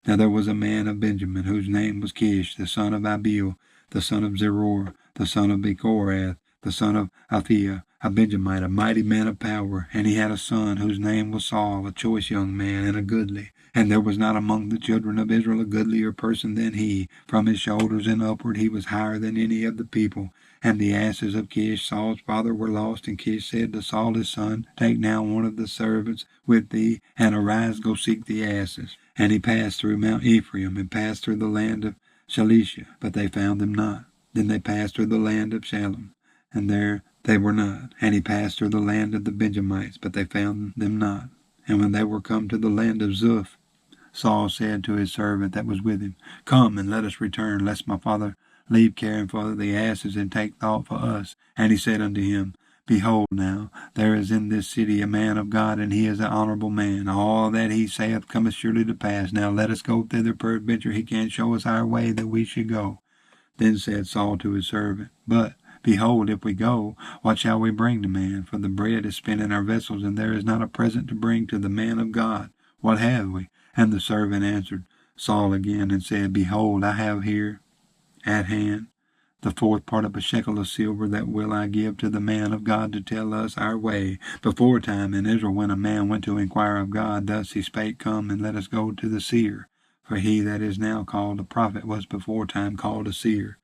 Now there was a man of Benjamin, whose name was Kish, the son of Abiel, the son of Zeror, the son of Bechorath, the son of Aphiah, a Benjamite, a mighty man of power. And he had a son whose name was Saul, a choice young man and a goodly. And there was not among the children of Israel a goodlier person than he. From his shoulders and upward he was higher than any of the people. And the asses of Kish, Saul's father, were lost. And Kish said to Saul his son, Take now one of the servants with thee, and arise, go seek the asses. And he passed through Mount Ephraim, and passed through the land of Shalisha, but they found them not. Then they passed through the land of Shalem, and there they were not. And he passed through the land of the Benjamites, but they found them not. And when they were come to the land of Zuph, Saul said to his servant that was with him, Come, and let us return, lest my father leave caring for the asses, and take thought for us. And he said unto him, Behold now, there is in this city a man of God, and he is an honorable man. All that he saith cometh surely to pass. Now let us go thither, peradventure he can show us our way that we should go. Then said Saul to his servant, But, behold, if we go, what shall we bring to man? For the bread is spent in our vessels, and there is not a present to bring to the man of God. What have we? And the servant answered Saul again, and said, Behold, I have here at hand the fourth part of a shekel of silver, that will I give to the man of God to tell us our way. Before time in Israel, when a man went to inquire of God, thus he spake, Come, and let us go to the seer. For he that is now called a prophet was before time called a seer.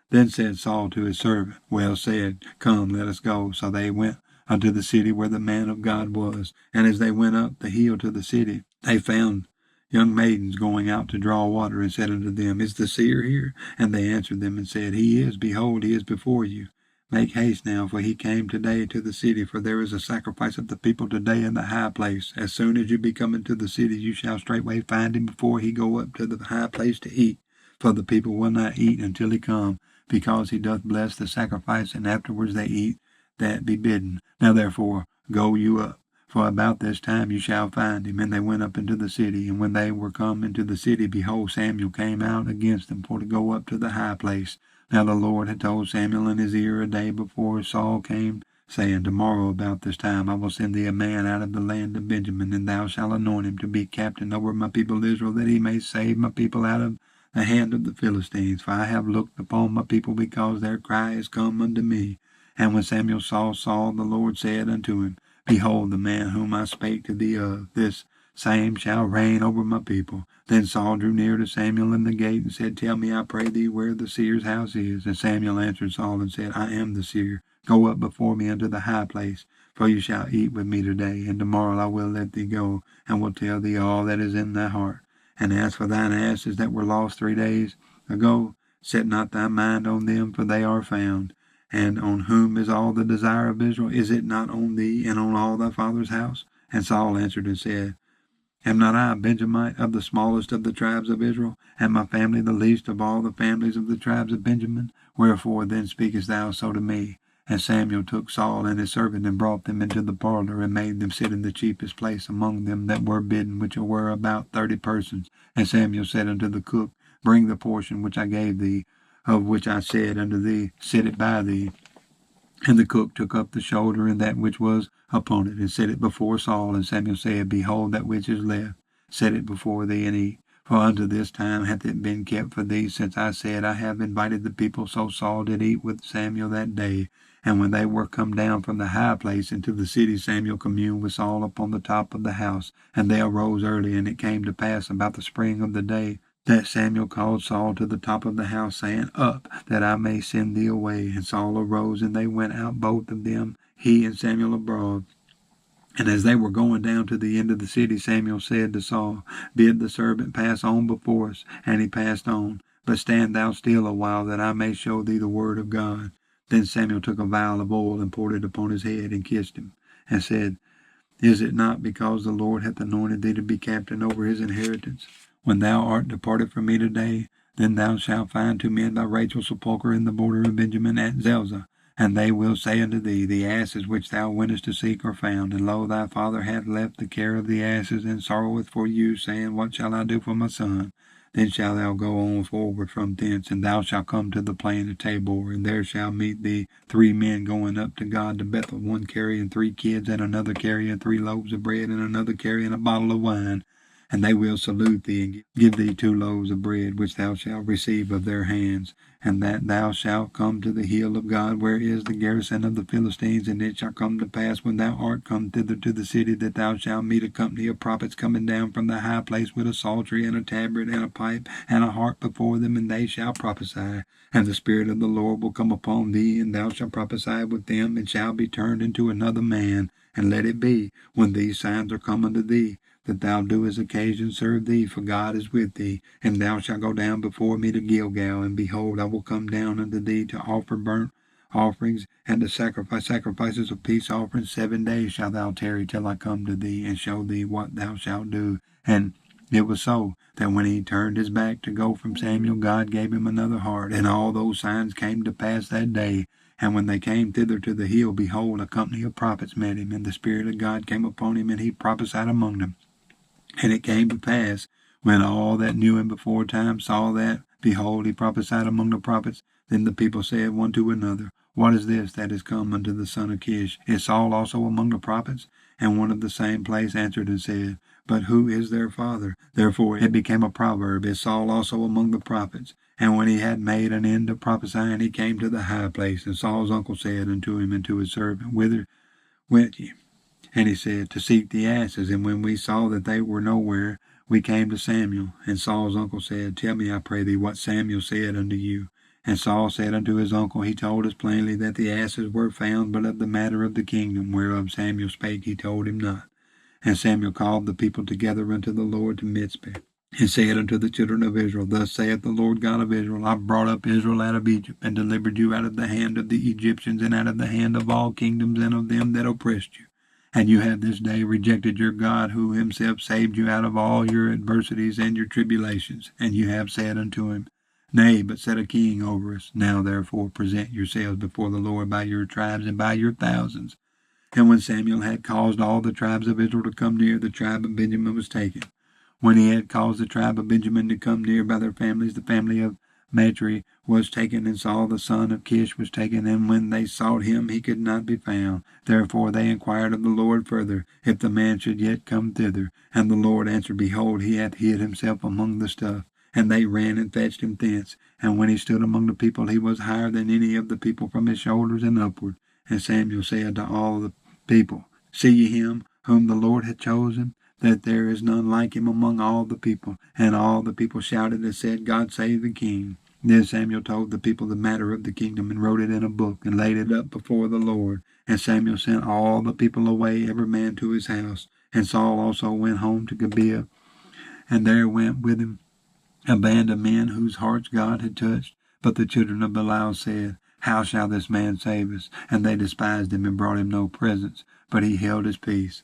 Then said Saul to his servant, Well said, Come, let us go. So they went unto the city where the man of God was. And as they went up the hill to the city, they found young maidens going out to draw water, and said unto them, Is the seer here? And they answered them and said, He is. Behold, he is before you. Make haste now, for he came today to the city, for there is a sacrifice of the people today in the high place. As soon as you be come into the city, you shall straightway find him before he go up to the high place to eat. For the people will not eat until he come, because he doth bless the sacrifice, and afterwards they eat that be bidden. Now therefore go you up, for about this time you shall find him. And they went up into the city. And when they were come into the city, behold, Samuel came out against them for to go up to the high place. Now the Lord had told Samuel in his ear a day before Saul came, saying, Tomorrow about this time I will send thee a man out of the land of Benjamin, and thou shalt anoint him to be captain over my people Israel, that he may save my people out of the hand of the Philistines. For I have looked upon my people, because their cry is come unto me. And when Samuel saw Saul, the Lord said unto him, Behold, the man whom I spake to thee of, this same shall reign over my people. Then Saul drew near to Samuel in the gate, and said, Tell me, I pray thee, where the seer's house is. And Samuel answered Saul, and said, I am the seer. Go up before me unto the high place, for you shall eat with me today, and tomorrow I will let thee go, and will tell thee all that is in thy heart. And as for thine asses that were lost 3 days ago, set not thy mind on them, for they are found. And on whom is all the desire of Israel? Is it not on thee and on all thy father's house? And Saul answered and said, Am not I a Benjamite, of the smallest of the tribes of Israel, and my family the least of all the families of the tribes of Benjamin? Wherefore then speakest thou so to me? And Samuel took Saul and his servant, and brought them into the parlor, and made them sit in the chiefest place among them that were bidden, which were about 30 persons. And Samuel said unto the cook, Bring the portion which I gave thee, of which I said unto thee, Set it by thee. And the cook took up the shoulder and that which was upon it, and set it before Saul. And Samuel said, Behold, that which is left, set it before thee, and eat. For unto this time hath it been kept for thee, since I said, I have invited the people. So Saul did eat with Samuel that day. And when they were come down from the high place into the city, Samuel communed with Saul upon the top of the house. And they arose early, and it came to pass about the spring of the day, that Samuel called Saul to the top of the house, saying, Up, that I may send thee away. And Saul arose, and they went out both of them, he and Samuel abroad. And as they were going down to the end of the city, Samuel said to Saul, Bid the servant pass on before us. And he passed on. But stand thou still a while, that I may show thee the word of God. Then Samuel took a vial of oil, and poured it upon his head, and kissed him, and said, Is it not because the Lord hath anointed thee to be captain over his inheritance? When thou art departed from me today, then thou shalt find 2 men by Rachel's sepulchre in the border of Benjamin at Zelzah. And they will say unto thee, The asses which thou wentest to seek are found. And lo, thy father hath left the care of the asses, and sorroweth for you, saying, What shall I do for my son? Then shalt thou go on forward from thence, and thou shalt come to the plain of Tabor, and there shall meet thee 3 men going up to God to Bethel, one carrying 3 kids, and another carrying 3 loaves of bread, and another carrying a bottle of wine. and they will salute thee, and give thee 2 loaves of bread, which thou shalt receive of their hands, and that thou shalt come to the hill of God, where is the garrison of the Philistines. And it shall come to pass, when thou art come thither to the city, that thou shalt meet a company of prophets coming down from the high place with a psaltery and a tabret and a pipe and a harp before them, and they shall prophesy. And the Spirit of the Lord will come upon thee, and thou shalt prophesy with them, and shalt be turned into another man. And let it be, when these signs are come unto thee, that thou do as occasion serve thee, for God is with thee. And thou shalt go down before me to Gilgal, and behold, I will come down unto thee to offer burnt offerings, and to sacrifices of peace offerings. 7 days shalt thou tarry till I come to thee, and show thee what thou shalt do. And it was so, that when he turned his back to go from Samuel, God gave him another heart. And all those signs came to pass that day. And when they came thither to the hill, behold, a company of prophets met him, and the Spirit of God came upon him, and he prophesied among them. And it came to pass, when all that knew him before time saw that, behold, he prophesied among the prophets, then the people said one to another, What is this that is come unto the son of Kish? Is Saul also among the prophets? And one of the same place answered and said, But who is their father? Therefore it became a proverb, Is Saul also among the prophets? And when he had made an end of prophesying, he came to the high place. And Saul's uncle said unto him and to his servant, Whither went ye? And he said, To seek the asses. And when we saw that they were nowhere, we came to Samuel. And Saul's uncle said, Tell me, I pray thee, what Samuel said unto you. And Saul said unto his uncle, He told us plainly that the asses were found, but of the matter of the kingdom whereof Samuel spake, he told him not. And Samuel called the people together unto the Lord to Mizpeh, and said unto the children of Israel, Thus saith the Lord God of Israel, I brought up Israel out of Egypt, and delivered you out of the hand of the Egyptians, and out of the hand of all kingdoms, and of them that oppressed you. And you have this day rejected your God, who himself saved you out of all your adversities and your tribulations. And you have said unto him, Nay, but set a king over us. Now therefore present yourselves before the Lord by your tribes and by your thousands. And when Samuel had caused all the tribes of Israel to come near, the tribe of Benjamin was taken. When he had caused the tribe of Benjamin to come near by their families, the family of Matri was taken, and Saul the son of Kish was taken. And when they sought him, he could not be found. Therefore they inquired of the Lord further, if the man should yet come thither. And the Lord answered, Behold, he hath hid himself among the stuff. And they ran and fetched him thence. And when he stood among the people, he was higher than any of the people from his shoulders and upward. And Samuel said to all the people, See ye him whom the Lord hath chosen, that there is none like him among all the people. And all the people shouted and said, God save the king. Then Samuel told the people the matter of the kingdom, and wrote it in a book, and laid it up before the Lord. And Samuel sent all the people away, every man to his house. And Saul also went home to Gibeah, and there went with him a band of men whose hearts God had touched. But the children of Belial said, How shall this man save us? And they despised him, and brought him no presents, but he held his peace.